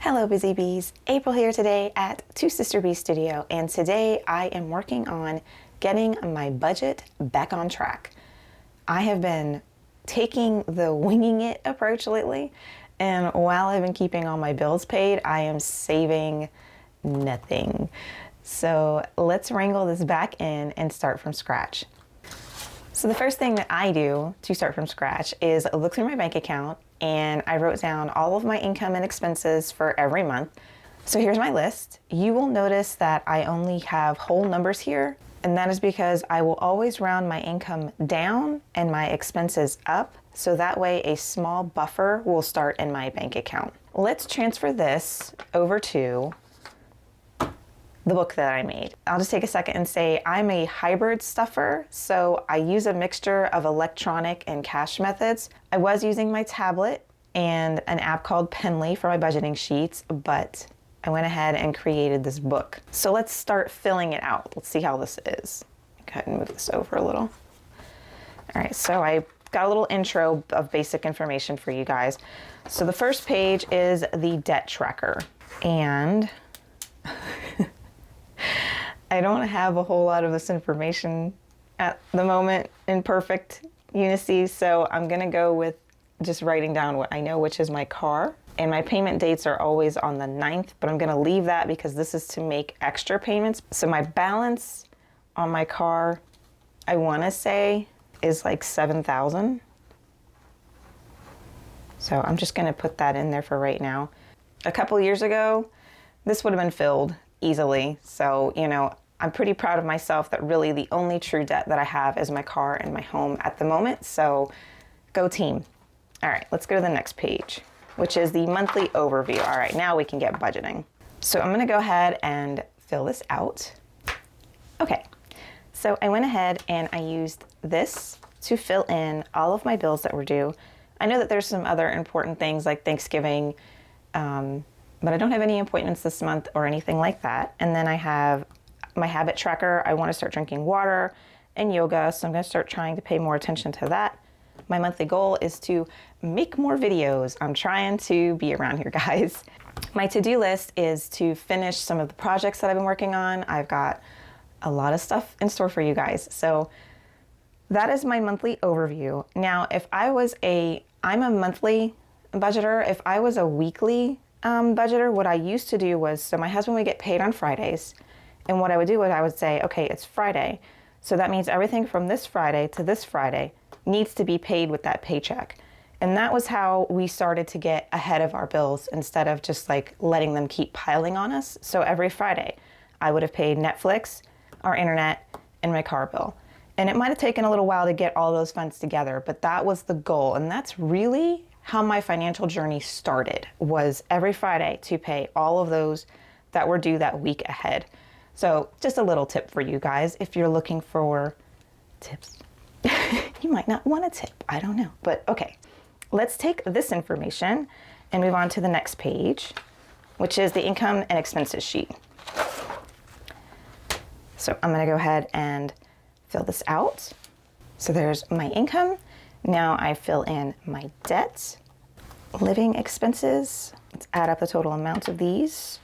Hello Busy Bees, April here today at Two Sister Bee Studio, and today I am working on getting my budget back on track. I have been taking the winging it approach lately, and while I've been keeping all my bills paid, I am saving nothing. So let's wrangle this back in and start from scratch. So the first thing that I do to start from scratch is look through my bank account, and I wrote down all of my income and expenses for every month. So here's my list. You will notice that I only have whole numbers here, and that is because I will always round my income down and my expenses up, so that way a small buffer will start in my bank account. Let's transfer this over to the book that I made. I'll just take a second and say I'm a hybrid stuffer, so I use a mixture of electronic and cash methods. I was using my tablet and an app called Penly for my budgeting sheets, but I went ahead and created this book. So let's start filling it out. Let's see how this is. Go ahead and move this over a little. All right, so I got a little intro of basic information for you guys. So the first page is the debt tracker, and I don't have a whole lot of this information at the moment in perfect unity, so I'm gonna go with just writing down what I know, which is my car. And my payment dates are always on the 9th, but I'm gonna leave that because this is to make extra payments. So my balance on my car, I wanna say, is like 7,000. So I'm just gonna put that in there for right now. A couple years ago, this would have been filled easily. So, you know, I'm pretty proud of myself that really the only true debt that I have is my car and my home at the moment. So go team. All right, let's go to the next page, which is the monthly overview. All right, now we can get budgeting. So I'm gonna go ahead and fill this out. Okay, so I went ahead and I used this to fill in all of my bills that were due. I know that there's some other important things like Thanksgiving, but I don't have any appointments this month or anything like that. And then I have my habit tracker. I want to start drinking water and yoga, so I'm going to start trying to pay more attention to that. My monthly goal is to make more videos. I'm trying to be around here, guys. My to-do list is to finish some of the projects that I've been working on. I've got a lot of stuff in store for you guys. So that is my monthly overview. Now, I'm a monthly budgeter. If I was a weekly budgeter, what I used to do was, so my husband would get paid on Fridays, and what I would do is I would say, okay, it's Friday, so that means everything from this Friday to this Friday needs to be paid with that paycheck. And that was how we started to get ahead of our bills instead of just like letting them keep piling on us. So every Friday I would have paid Netflix, our internet, and my car bill. And it might have taken a little while to get all those funds together, but that was the goal. And that's really how my financial journey started, was every Friday to pay all of those that were due that week ahead. So just a little tip for you guys if you're looking for tips. You might not want a tip, I don't know. But okay, let's take this information and move on to the next page, which is the income and expenses sheet. So I'm gonna go ahead and fill this out. So there's my income. Now I fill in my debt, living expenses. Let's add up the total amount of these.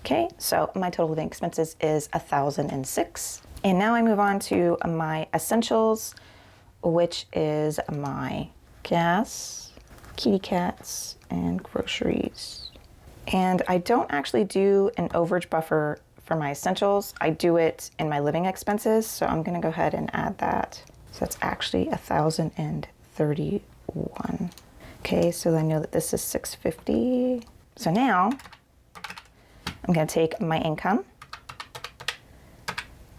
Okay, so my total living expenses is 1,006. And now I move on to my essentials, which is my gas, kitty cats, and groceries. And I don't actually do an overage buffer for my essentials. I do it in my living expenses, so I'm gonna go ahead and add that. So that's actually 1,031. Okay, so I know that this is 650. So now I'm gonna take my income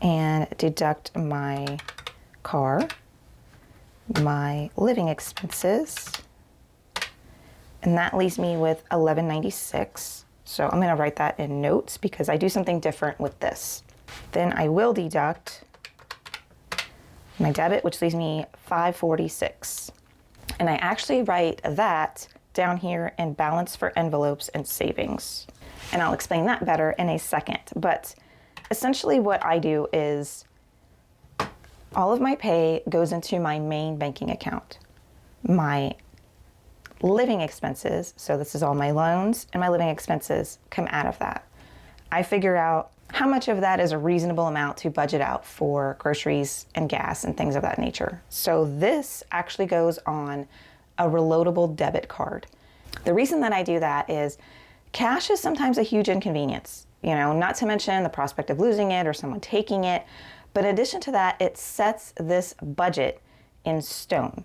and deduct my car, my living expenses, and that leaves me with 1,196. So I'm gonna write that in notes because I do something different with this. Then I will deduct my debit, which leaves me 546. And I actually write that down here in balance for envelopes and savings. And I'll explain that better in a second. But essentially what I do is all of my pay goes into my main banking account. My living expenses, so this is all my loans and my living expenses, come out of that. I figure out how much of that is a reasonable amount to budget out for groceries and gas and things of that nature. So this actually goes on a reloadable debit card. The reason that I do that is cash is sometimes a huge inconvenience, not to mention the prospect of losing it or someone taking it. But in addition to that, it sets this budget in stone.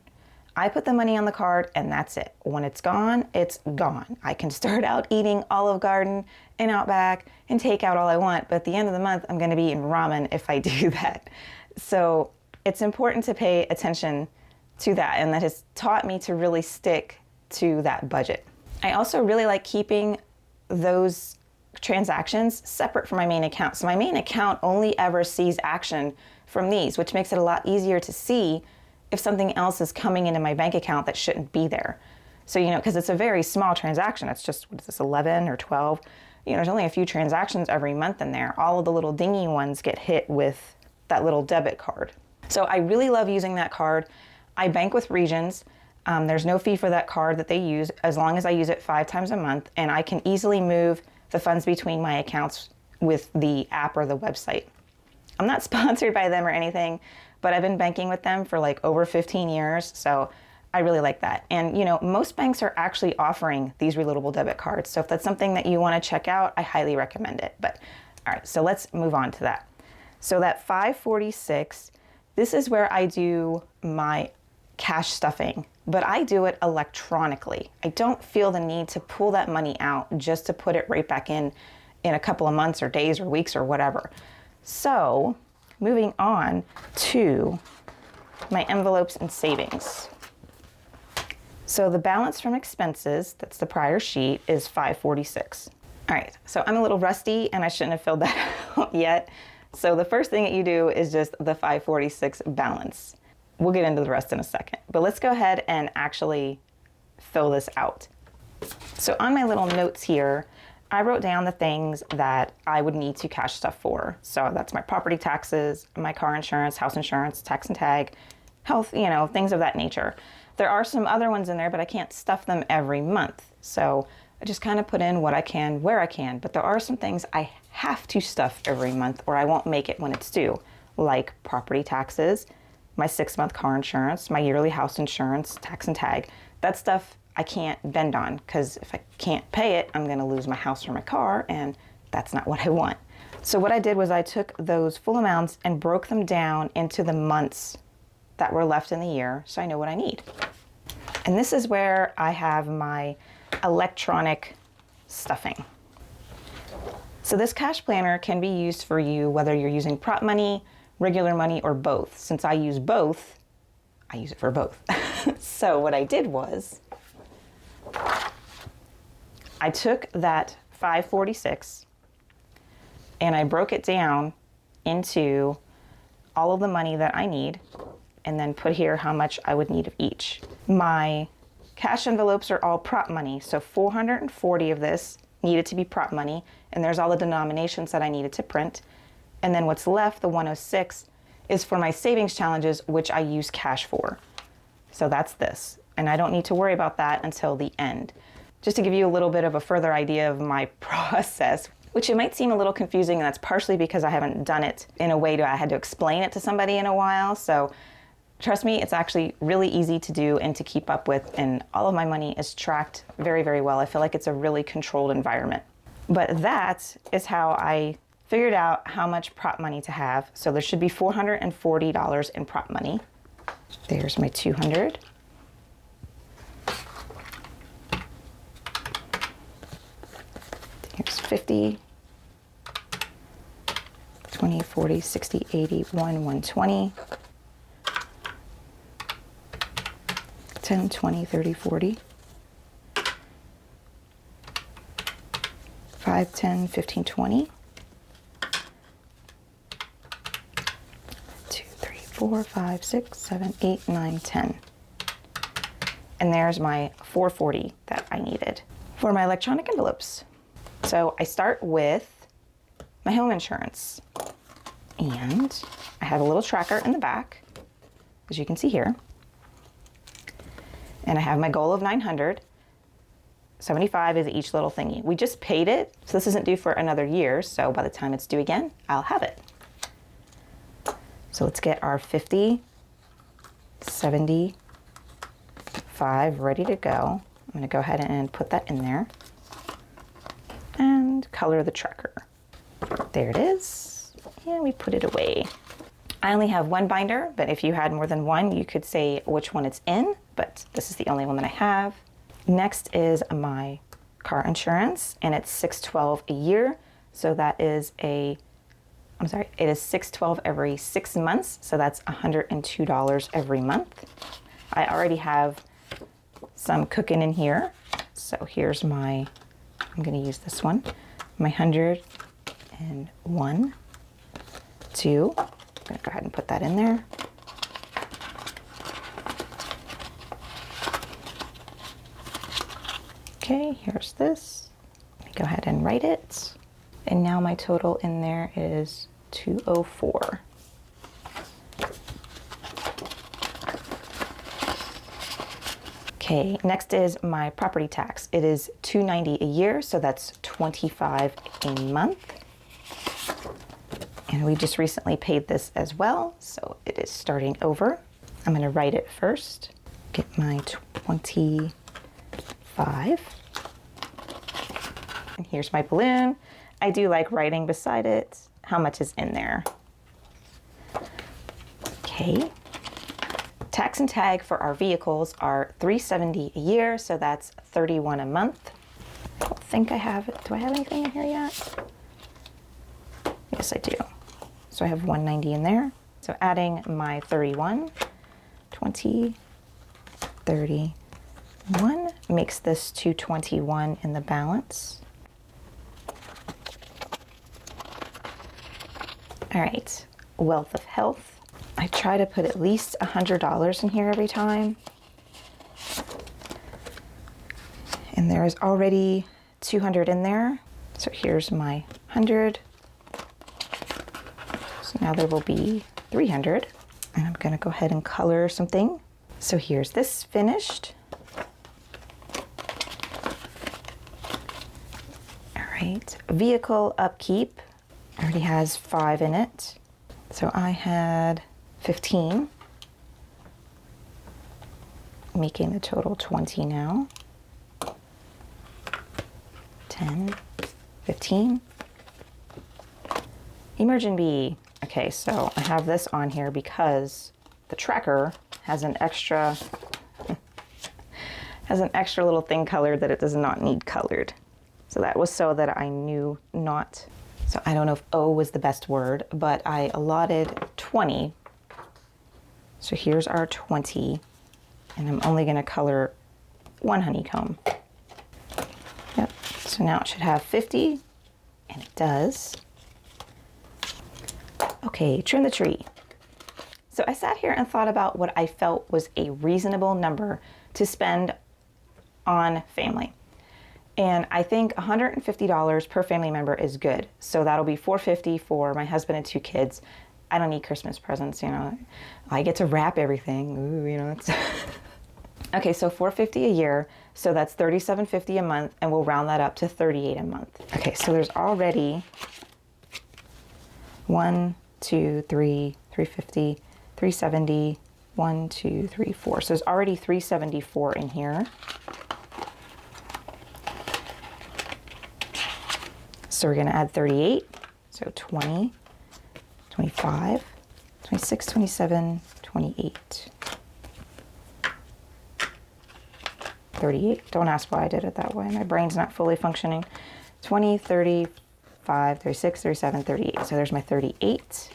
I put the money on the card and that's it. When it's gone, it's gone. I can start out eating Olive Garden and Outback and take out all I want, but at the end of the month, I'm gonna be eating ramen if I do that. So it's important to pay attention to that, and that has taught me to really stick to that budget. I also really like keeping those transactions separate from my main account. So my main account only ever sees action from these, which makes it a lot easier to see if something else is coming into my bank account that shouldn't be there. So, because it's a very small transaction, it's just, what is this, 11 or 12? There's only a few transactions every month in there. All of the little dingy ones get hit with that little debit card. So I really love using that card. I bank with Regions. There's no fee for that card that they use as long as I use it 5 times a month, and I can easily move the funds between my accounts with the app or the website. I'm not sponsored by them or anything, but I've been banking with them for like over 15 years, so I really like that. And most banks are actually offering these reloadable debit cards, so if that's something that you want to check out, I highly recommend it. But all right, so let's move on to that. So that $546, this is where I do my cash stuffing, but I do it electronically. I don't feel the need to pull that money out just to put it right back in a couple of months or days or weeks or whatever. So moving on to my envelopes and savings. So the balance from expenses, that's the prior sheet, is $546. All right, so I'm a little rusty and I shouldn't have filled that out yet. So the first thing that you do is just the $546 balance. We'll get into the rest in a second, but let's go ahead and actually fill this out. So on my little notes here, I wrote down the things that I would need to cash stuff for. So that's my property taxes, my car insurance, house insurance, tax and tag, health, things of that nature. There are some other ones in there, but I can't stuff them every month. So I just kind of put in what I can, where I can, but there are some things I have to stuff every month or I won't make it when it's due, like property taxes, my 6-month car insurance, my yearly house insurance, tax and tag. That stuff I can't bend on, because if I can't pay it, I'm gonna lose my house or my car, and that's not what I want. So what I did was I took those full amounts and broke them down into the months that were left in the year, so I know what I need. And this is where I have my electronic stuffing. So this cash planner can be used for you whether you're using prop money, regular money, or both. Since I use both, I use it for both. So what I did was I took that $546 and I broke it down into all of the money that I need, and then put here how much I would need of each. My cash envelopes are all prop money, so 440 of this needed to be prop money, and there's all the denominations that I needed to print. And then what's left, the 106, is for my savings challenges, which I use cash for. So that's this, and I don't need to worry about that until the end. Just to give you a little bit of a further idea of my process, which it might seem a little confusing, and that's partially because I haven't done it in a way that I had to explain it to somebody in a while. So trust me, it's actually really easy to do and to keep up with, and all of my money is tracked very, very well. I feel like it's a really controlled environment. But that is how I figured out how much prop money to have. So there should be $440 in prop money. There's my 200. Here's 50, 20, 40, 60, 80, 120, 10, 20, 30, 40, 5, 10, 15, 20, 2, 3, 4, 5, 6, 7, 8, 9, 10. And there's my 440 that I needed for my electronic envelopes. So I start with my home insurance, and I have a little tracker in the back, as you can see here. And I have my goal of 900. 75 is each little thingy. We just paid it, so this isn't due for another year, so by the time it's due again, I'll have it. So let's get our 50, 75 ready to go. I'm gonna go ahead and put that in there and color the tracker. There it is, and we put it away. I only have one binder, but if you had more than one, you could say which one it's in, but this is the only one that I have. Next is my car insurance, and it's $612 a year. So that is it is $612 every 6 months. So that's $102 every month. I already have some cooking in here. So here's I'm gonna use this one, my 101, 2. I'm gonna go ahead and put that in there. Okay, here's this. Let me go ahead and write it. And now my total in there is 204. Okay, next is my property tax. It is $290 a year, so that's $25 a month. And we just recently paid this as well, so it is starting over. I'm gonna write it first. Get my 25. And here's my balloon. I do like writing beside it how much is in there. Okay. Tax and tag for our vehicles are $370 a year, so that's $31 a month. I don't think I have it. Do I have anything in here yet? Yes, I do. So I have $190 in there. So adding my 31, 20, 31 makes this $221 in the balance. All right, wealth of health. I try to put at least $100 in here every time. And there is already 200 in there. So here's my 100. So now there will be 300. And I'm gonna go ahead and color something. So here's this finished. All right, vehicle upkeep. Already has 5 in it. So I had 15, making the total 20 now. 10, 15. Emergen-B. Okay, so I have this on here because the tracker has an extra little thing colored that it does not need colored. So that was so that I knew not. So I don't know if O was the best word, but I allotted 20. So here's our 20, and I'm only gonna color one honeycomb. Yep, so now it should have 50, and it does. Okay, trim the tree. So I sat here and thought about what I felt was a reasonable number to spend on family. And I think $150 per family member is good. So that'll be $450 for my husband and 2 kids. I don't need Christmas presents, you know. I get to wrap everything. Ooh, you know. It's okay, so $450 a year. So that's $37.50 a month, and we'll round that up to $38 a month. Okay, so there's already 1, 2, 3, 350, 370, 1, 2, 3, 4. So there's already 374 in here. So we're gonna add 38, so 20, 25, 26, 27, 28, 38. Don't ask why I did it that way. My brain's not fully functioning. 20, 35, 36, 37, 38. So there's my 38.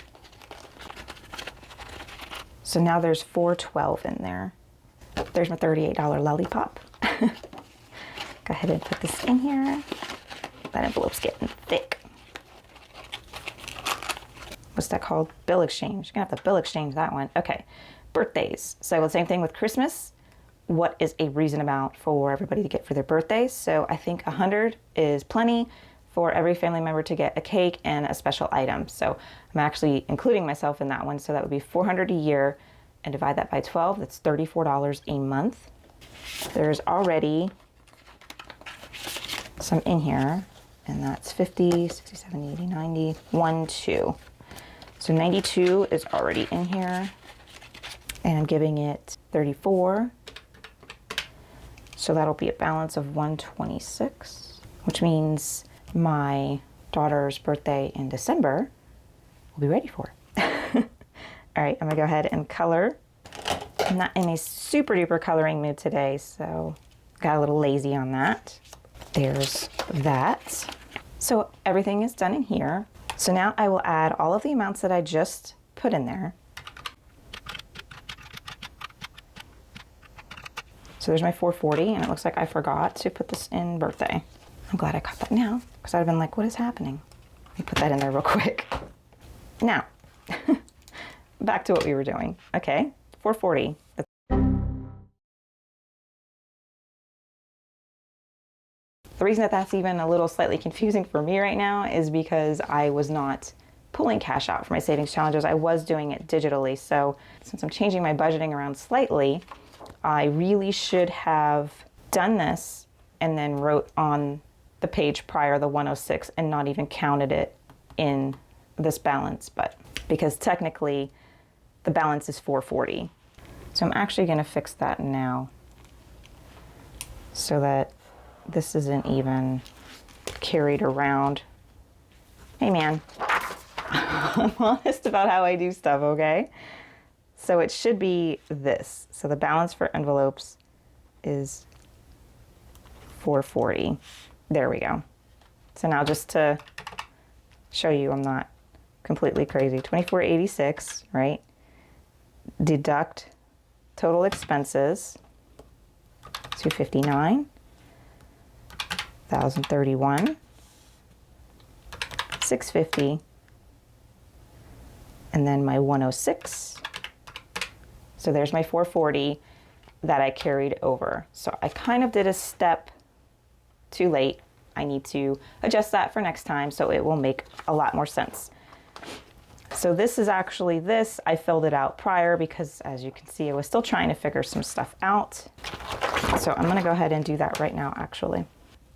So now there's 412 in there. There's my $38 lollipop. Go ahead and put this in here. That envelope's getting thick. What's that called? Bill exchange. You're gonna have to bill exchange that one. Okay, birthdays. So the same thing with Christmas. What is a reasonable amount for everybody to get for their birthdays? So I think 100 is plenty for every family member to get a cake and a special item. So I'm actually including myself in that one. So that would be $400 a year, and divide that by 12. That's $34 a month. There's already some in here, and that's 50, 60, 70, 80, 90, 1, 2. So 92 is already in here, and I'm giving it 34. So that'll be a balance of 126, which means my daughter's birthday in December will be ready for it. All right, I'm gonna go ahead and color. I'm not in a super duper coloring mood today, so got a little lazy on that. There's that. So everything is done in here. So now I will add all of the amounts that I just put in there. So there's my 440, and it looks like I forgot to put this in birthday. I'm glad I caught that now, because I'd have been like, what is happening? Let me put that in there real quick. Now, back to what we were doing. Okay, 440. The reason that that's even a little slightly confusing for me right now is because I was not pulling cash out for my savings challenges. I was doing it digitally. So since I'm changing my budgeting around slightly, I really should have done this and then wrote on the page prior the 106 and not even counted it in this balance, but because technically the balance is 440. So I'm actually going to fix that now so that this isn't even carried around. Hey man, I'm honest about how I do stuff, okay? So it should be this. So the balance for envelopes is 440. There we go. So now just to show you I'm not completely crazy, 2486, right? Deduct total expenses, 259, 1031, 650, and then my 106. So there's my 440 that I carried over. So I kind of did a step too late. I need to adjust that for next time so it will make a lot more sense. So this is actually this. I filled it out prior because, as you can see, I was still trying to figure some stuff out. So I'm gonna go ahead and do that right now, actually.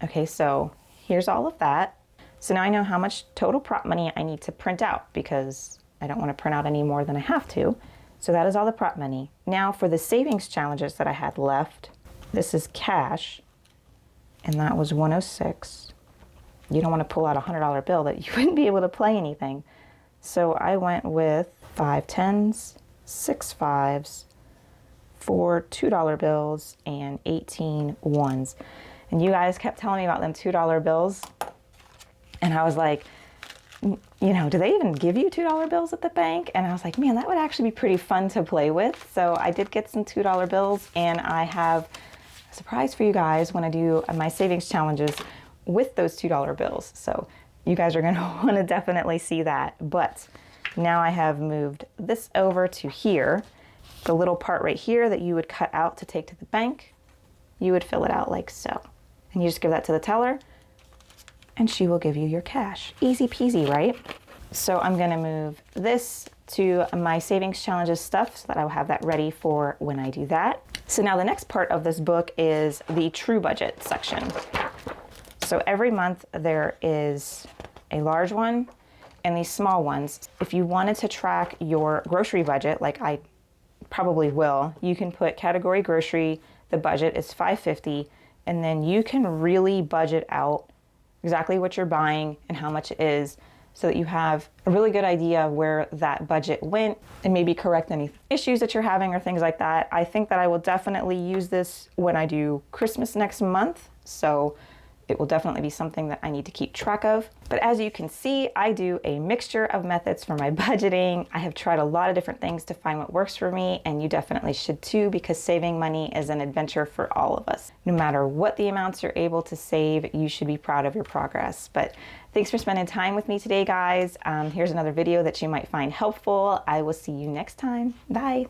Okay, so here's all of that. So now I know how much total prop money I need to print out because I don't want to print out any more than I have to. So that is all the prop money. Now for the savings challenges that I had left, this is cash, and that was 106. You don't want to pull out a $100 bill that you wouldn't be able to play anything. So I went with 5 10s, 6 5s, 4 $2 bills, and 18 ones. And you guys kept telling me about them $2 bills. And I was like, you know, do they even give you $2 bills at the bank? And I was like, man, that would actually be pretty fun to play with. So I did get some $2 bills, and I have a surprise for you guys when I do my savings challenges with those $2 bills. So you guys are going to want to definitely see that. But now I have moved this over to here. The little part right here that you would cut out to take to the bank, you would fill it out like so. And you just give that to the teller, and she will give you your cash. Easy peasy, right? So I'm gonna move this to my savings challenges stuff so that I will have that ready for when I do that. So now the next part of this book is the true budget section. So every month there is a large one and these small ones. If you wanted to track your grocery budget, like I probably will, you can put category grocery, the budget is $5.50, and then you can really budget out exactly what you're buying and how much it is so that you have a really good idea of where that budget went and maybe correct any issues that you're having or things like that. I think that I will definitely use this when I do Christmas next month. So it will definitely be something that I need to keep track of. But as you can see, I do a mixture of methods for my budgeting. I have tried a lot of different things to find what works for me, and you definitely should too, because saving money is an adventure for all of us. No matter what the amounts you're able to save, you should be proud of your progress. But thanks for spending time with me today, guys. Here's another video that you might find helpful. I will see you next time. Bye.